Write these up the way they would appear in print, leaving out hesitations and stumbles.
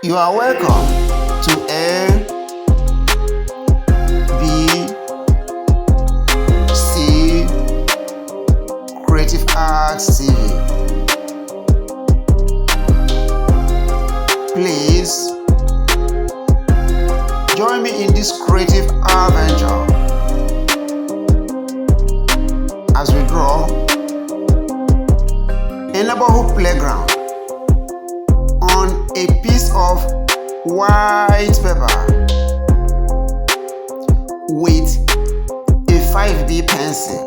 You are welcome to ABC Creative Arts TV. Please join me in this creative adventure as we draw a neighborhood playground on a piece of white paper with a 5B pencil.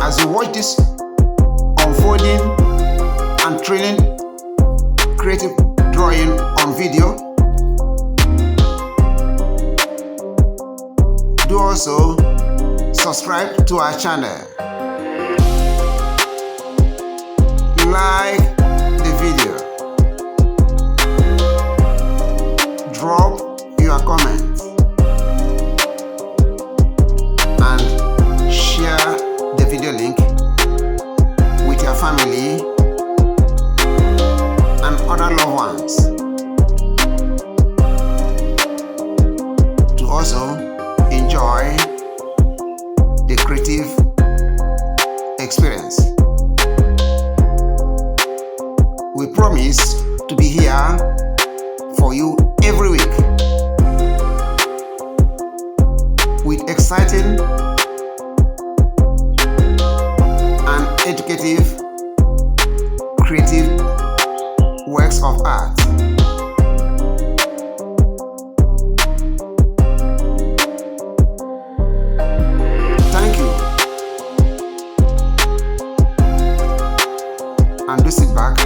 As you watch this unfolding and training creative drawing on video, do also subscribe to our channel, like the video, drop your comments, and share the video link with your family and other loved ones to also enjoy the creative experience. We promise to be here for you every week with exciting and educative creative works of art. Thank you, and do sit back